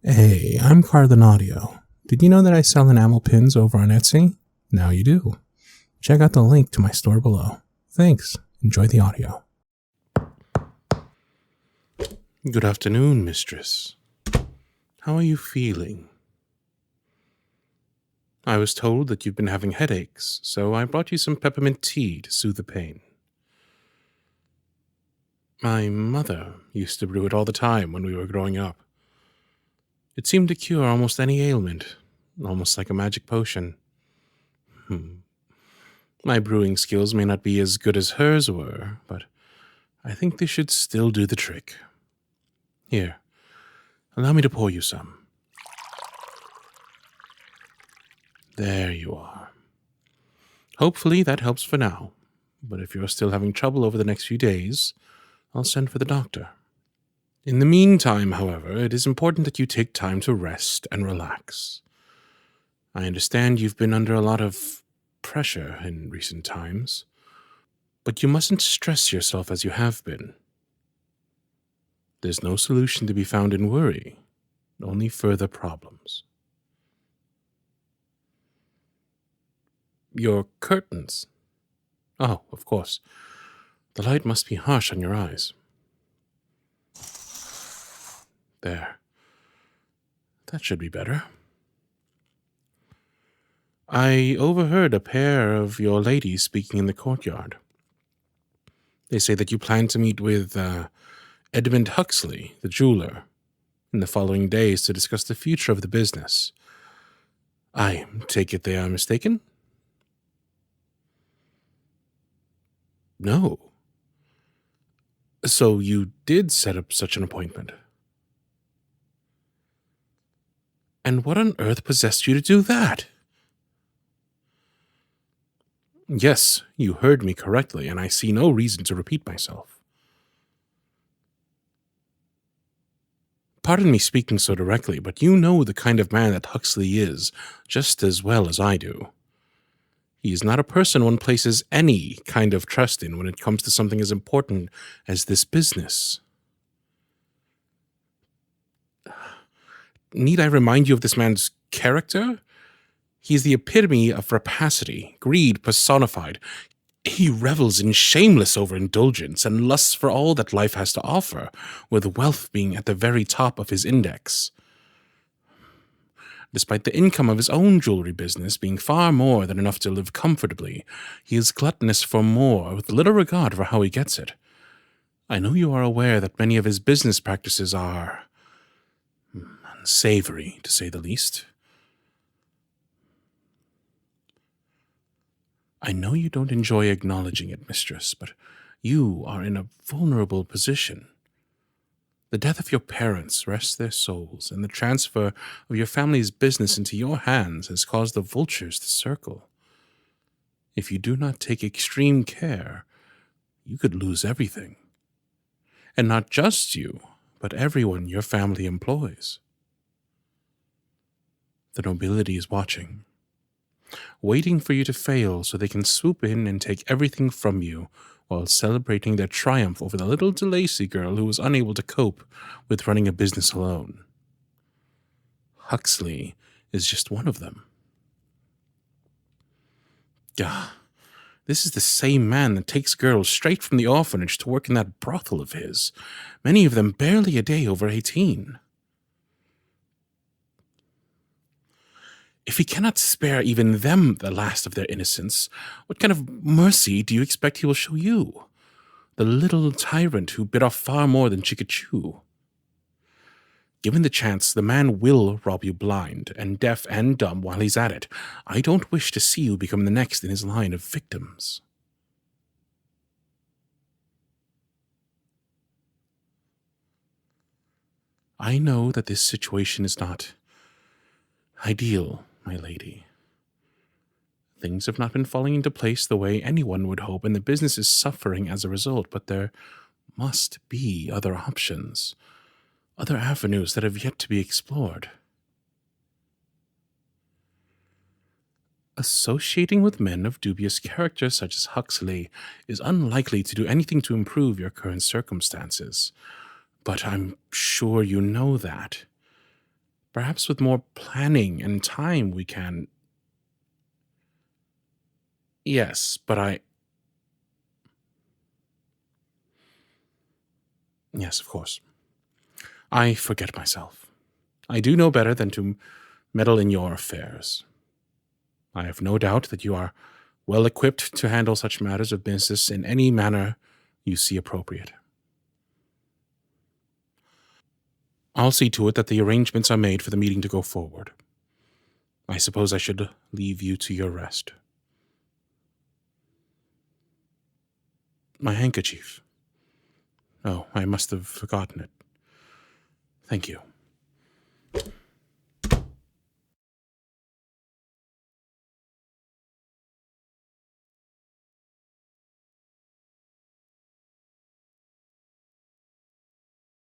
Hey, I'm CardlinAudio. Did you know that I sell enamel pins over on Etsy? Now you do. Check out the link to my store below. Thanks. Enjoy the audio. Good afternoon, mistress. How are you feeling? I was told that you've been having headaches, so I brought you some peppermint tea to soothe the pain. My mother used to brew it all the time when we were growing up. It seemed to cure almost any ailment, almost like a magic potion. My brewing skills may not be as good as hers were, but I think they should still do the trick. Here, allow me to pour you some. There you are. Hopefully that helps for now, but if you're still having trouble over the next few days, I'll send for the doctor. In the meantime, however, it is important that you take time to rest and relax. I understand you've been under a lot of pressure in recent times, but you mustn't stress yourself as you have been. There's no solution to be found in worry, only further problems. Your curtains. Oh, of course. The light must be harsh on your eyes. There. That should be better. I overheard a pair of your ladies speaking in the courtyard. They say that you plan to meet with Edmond Huxley, the jeweler, in the following days to discuss the future of the business. I take it they are mistaken? No. So you did set up such an appointment? And what on earth possessed you to do that? Yes, you heard me correctly, and I see no reason to repeat myself. Pardon me speaking so directly, but you know the kind of man that Huxley is, just as well as I do. He is not a person one places any kind of trust in when it comes to something as important as this business. Need I remind you of this man's character? He is the epitome of rapacity, greed personified. He revels in shameless overindulgence and lusts for all that life has to offer, with wealth being at the very top of his index. Despite the income of his own jewelry business being far more than enough to live comfortably, he is gluttonous for more with little regard for how he gets it. I know you are aware that many of his business practices are unsavory, to say the least. I know you don't enjoy acknowledging it, mistress, but you are in a vulnerable position. The death of your parents rests their souls, and the transfer of your family's business into your hands has caused the vultures to circle. If you do not take extreme care, you could lose everything. And not just you, but everyone your family employs. The nobility is watching, waiting for you to fail so they can swoop in and take everything from you, while celebrating their triumph over the little DeLacy girl who was unable to cope with running a business alone. Huxley is just one of them. This is the same man that takes girls straight from the orphanage to work in that brothel of his, many of them barely a day over 18. If he cannot spare even them the last of their innocence, what kind of mercy do you expect he will show you? The little tyrant who bit off far more than she could chew. Given the chance, the man will rob you blind and deaf and dumb while he's at it. I don't wish to see you become the next in his line of victims. I know that this situation is not ideal, my lady. Things have not been falling into place the way anyone would hope, and the business is suffering as a result, but there must be other options, other avenues that have yet to be explored. Associating with men of dubious character such as Huxley is unlikely to do anything to improve your current circumstances, but I'm sure you know that. Perhaps with more planning and time we can... Yes, but Yes, of course. I forget myself. I do know better than to meddle in your affairs. I have no doubt that you are well equipped to handle such matters of business in any manner you see appropriate. I'll see to it that the arrangements are made for the meeting to go forward. I suppose I should leave you to your rest. My handkerchief. Oh, I must have forgotten it. Thank you.